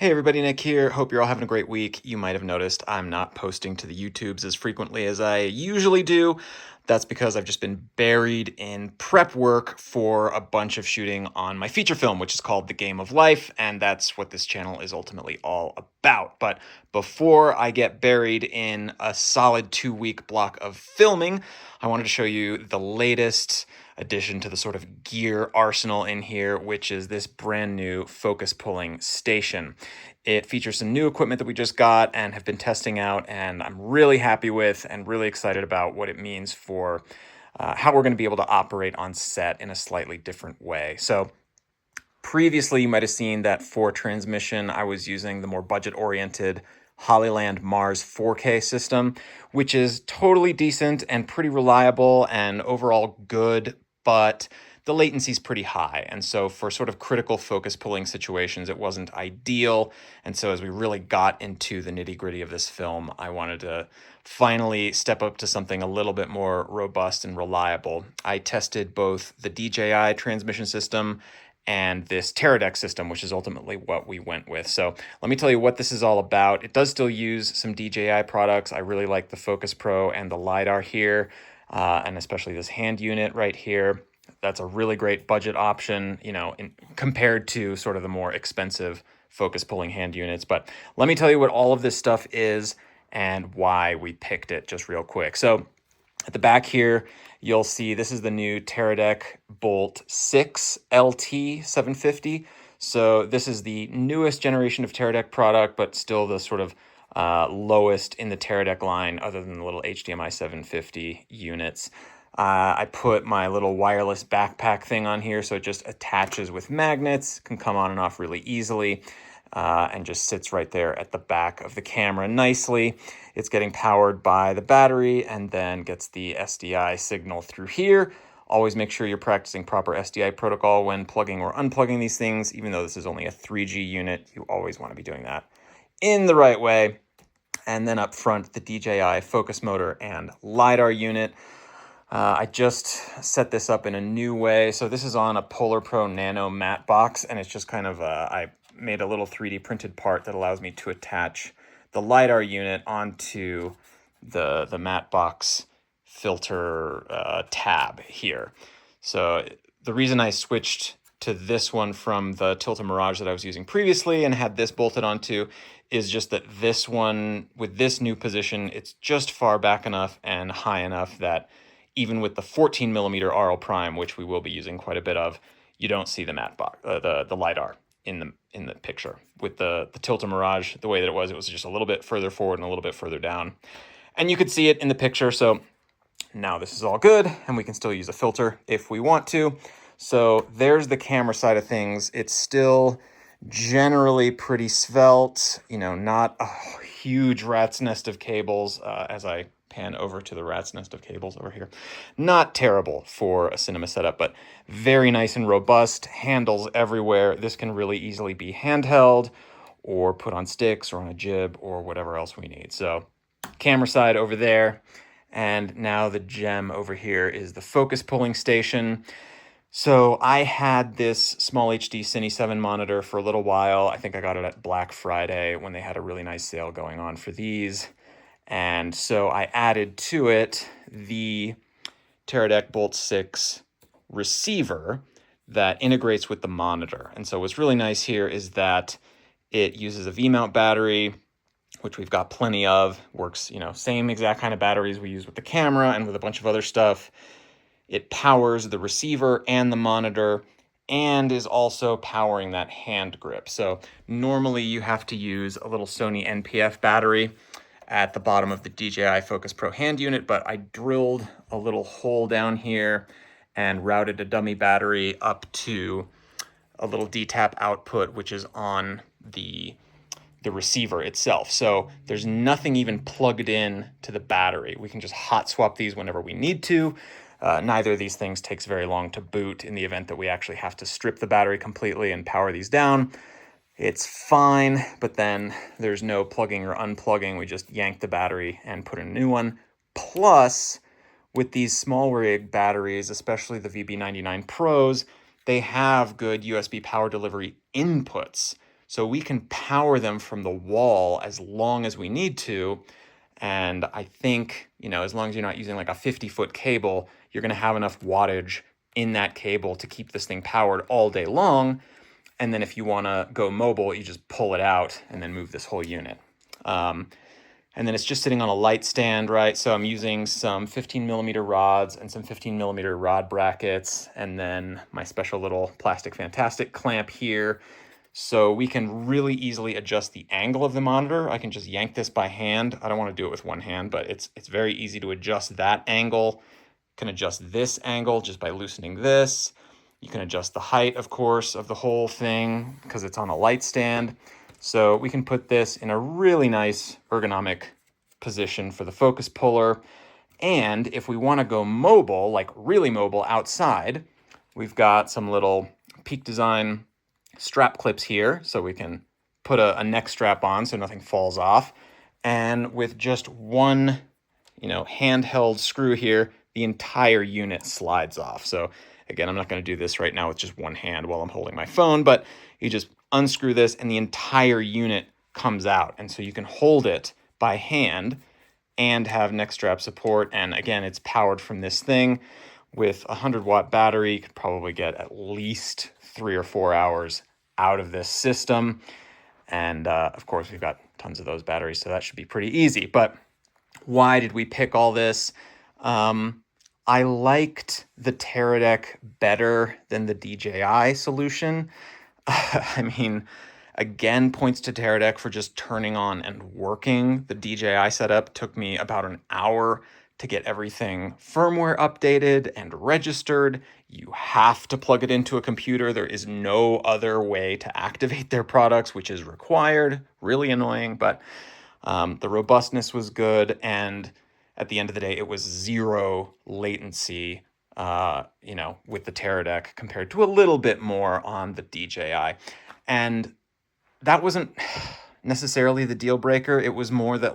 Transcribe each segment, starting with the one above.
Hey everybody, Nick here. Hope you're all having a great week. You might have noticed I'm not posting to the YouTubes as frequently as I usually do. That's because I've just been buried in prep work for a bunch of shooting on my feature film, which is called The Game of Life, and that's what this channel is ultimately all about. But before I get buried in a solid 2-week block of filming, I wanted to show you the latest addition to the sort of gear arsenal in here, which is this brand new focus pulling station. It features some new equipment that we just got and have been testing out, and I'm really happy with and really excited about what it means for how we're going to be able to operate on set in a slightly different way. So previously, you might have seen that for transmission, I was using the more budget-oriented Hollyland Mars 4K system, which is totally decent and pretty reliable and overall good, but the latency is pretty high. And so for sort of critical focus pulling situations, it wasn't ideal. And so as we really got into the nitty-gritty of this film, I wanted to finally step up to something a little bit more robust and reliable. I tested both the DJI transmission system and this Teradek system, which is ultimately what we went with. So let me tell you what this is all about. It does still use some DJI products. I really like the Focus Pro and the LiDAR here, and especially this hand unit right here. That's a really great budget option, compared to sort of the more expensive focus pulling hand units. But let me tell you what all of this stuff is and why we picked it just real quick. So at the back here, you'll see this is the new Teradek Bolt 6 LT 750. So this is the newest generation of Teradek product, but still the sort of lowest in the Teradek line other than the little HDMI 750 units. I put my little wireless backpack thing on here, so it just attaches with magnets, can come on and off really easily, and just sits right there at the back of the camera nicely. It's getting powered by the battery and then gets the SDI signal through here. Always make sure you're practicing proper SDI protocol when plugging or unplugging these things. Even though this is only a 3G unit, you always want to be doing that in the right way. And then up front, the DJI focus motor and LiDAR unit. I just set this up in a new way. So this is on a Polar Pro Nano matte box, and it's just kind of, I made a little 3D printed part that allows me to attach the LiDAR unit onto the matte box filter tab here. So the reason I switched to this one from the Tilta Mirage that I was using previously and had this bolted onto is just that this one, with this new position, it's just far back enough and high enough that even with the 14 millimeter RL Prime, which we will be using quite a bit of, you don't see the matte box, the LiDAR in the picture. With the Tilta Mirage, the way that it was just a little bit further forward and a little bit further down. And you could see it in the picture, so now this is all good, and we can still use a filter if we want to. So there's the camera side of things. It's still generally pretty svelte, not a huge rat's nest of cables, as I pan over to the rat's nest of cables over here. Not terrible for a cinema setup, but very nice and robust, handles everywhere. This can really easily be handheld or put on sticks or on a jib or whatever else we need. So camera side over there. And now the gem over here is the focus pulling station. So I had this small HD Cine 7 monitor for a little while. I think I got it at Black Friday when they had a really nice sale going on for these. And so I added to it the Teradek Bolt 6 receiver that integrates with the monitor. And so what's really nice here is that it uses a V-mount battery, which we've got plenty of. Works, same exact kind of batteries we use with the camera and with a bunch of other stuff. It powers the receiver and the monitor and is also powering that hand grip. So normally you have to use a little Sony NP-F battery at the bottom of the DJI Focus Pro hand unit, but I drilled a little hole down here and routed a dummy battery up to a little D-tap output, which is on the receiver itself. So there's nothing even plugged in to the battery. We can just hot swap these whenever we need to. Neither of these things takes very long to boot in the event that we actually have to strip the battery completely and power these down. It's fine, but then there's no plugging or unplugging. We just yank the battery and put in a new one. Plus, with these small rig batteries, especially the VB99 Pros, they have good USB power delivery inputs. So we can power them from the wall as long as we need to. And I think, as long as you're not using like a 50-foot cable, you're going to have enough wattage in that cable to keep this thing powered all day long. And then if you want to go mobile, you just pull it out and then move this whole unit. And then it's just sitting on a light stand, right? So I'm using some 15 millimeter rods and some 15 millimeter rod brackets, and then my special little Plastic Fantastic clamp here. So we can really easily adjust the angle of the monitor. I can just yank this by hand. I don't want to do it with one hand, but it's very easy to adjust that angle. You can adjust this angle just by loosening this. You can adjust the height, of course, of the whole thing because it's on a light stand. So we can put this in a really nice ergonomic position for the focus puller. And if we want to go mobile, like really mobile outside, we've got some little Peak Design strap clips here, so we can put a neck strap on so nothing falls off. And with just one, handheld screw here, the entire unit slides off. So again, I'm not going to do this right now with just one hand while I'm holding my phone, but you just unscrew this and the entire unit comes out. And so you can hold it by hand and have neck strap support. And again, it's powered from this thing with a 100-watt battery. You could probably get at least 3 or 4 hours out of this system. And of course, we've got tons of those batteries, so that should be pretty easy. But why did we pick all this? I liked the Teradek better than the DJI solution. I mean, again, points to Teradek for just turning on and working. The DJI setup took me about an hour to get everything firmware updated and registered. You have to plug it into a computer. There is no other way to activate their products, which is required. Really annoying, but the robustness was good. And at the end of the day, it was zero latency, with the Teradek compared to a little bit more on the DJI. And that wasn't necessarily the deal breaker. It was more that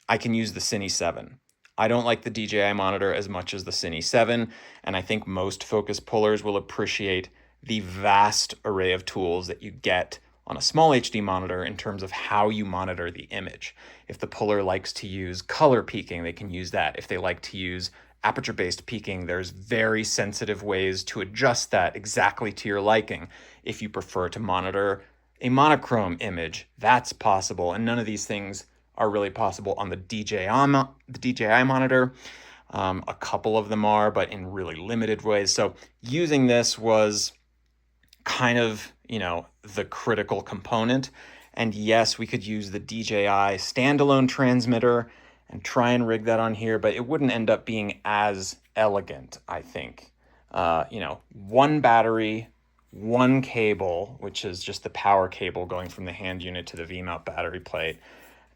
I can use the Cine 7. I don't like the DJI monitor as much as the Cine 7, and I think most focus pullers will appreciate the vast array of tools that you get on a small HD monitor in terms of how you monitor the image. If the puller likes to use color peaking, they can use that. If they like to use aperture-based peaking, there's very sensitive ways to adjust that exactly to your liking. If you prefer to monitor a monochrome image, that's possible, and none of these things are really possible on the DJI monitor. A couple of them are, but in really limited ways. So using this was kind of, the critical component. And yes, we could use the DJI standalone transmitter and try and rig that on here, but it wouldn't end up being as elegant, I think. One battery, one cable, which is just the power cable going from the hand unit to the V-mount battery plate.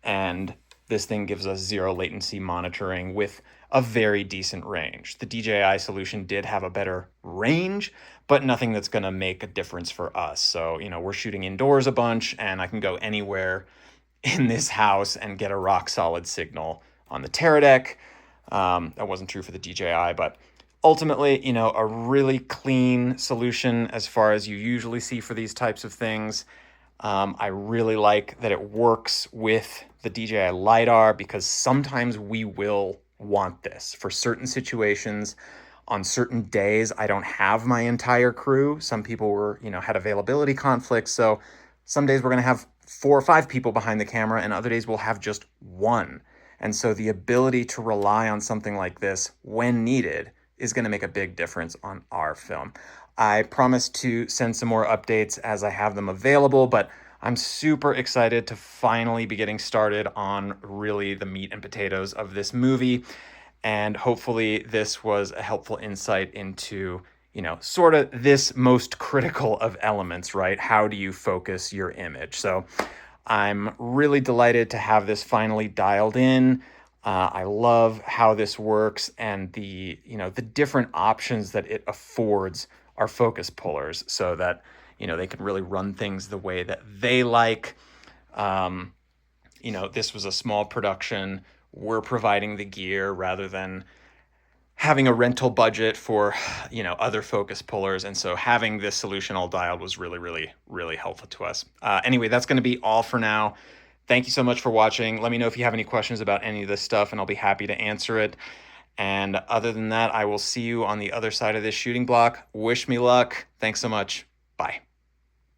And this thing gives us zero latency monitoring with a very decent range. The DJI solution did have a better range, but nothing that's going to make a difference for us. So, we're shooting indoors a bunch, and I can go anywhere in this house and get a rock solid signal on the Teradek. That wasn't true for the DJI, but ultimately, a really clean solution as far as you usually see for these types of things. I really like that it works with the DJI LiDAR because sometimes we will want this for certain situations. On certain days, I don't have my entire crew. Some people had availability conflicts. So some days we're going to have 4 or 5 people behind the camera, and other days we'll have just one. And so the ability to rely on something like this when needed is going to make a big difference on our film. I promise to send some more updates as I have them available, but I'm super excited to finally be getting started on really the meat and potatoes of this movie. And hopefully this was a helpful insight into, sort of this most critical of elements, right? How do you focus your image? So I'm really delighted to have this finally dialed in. I love how this works and the different options that it affords our focus pullers so that, they can really run things the way that they like. This was a small production. We're providing the gear rather than having a rental budget for, other focus pullers. And so having this solution all dialed was really, really, really helpful to us. Anyway, that's going to be all for now. Thank you so much for watching. Let me know if you have any questions about any of this stuff, and I'll be happy to answer it. And other than that, I will see you on the other side of this shooting block. Wish me luck. Thanks so much. Bye.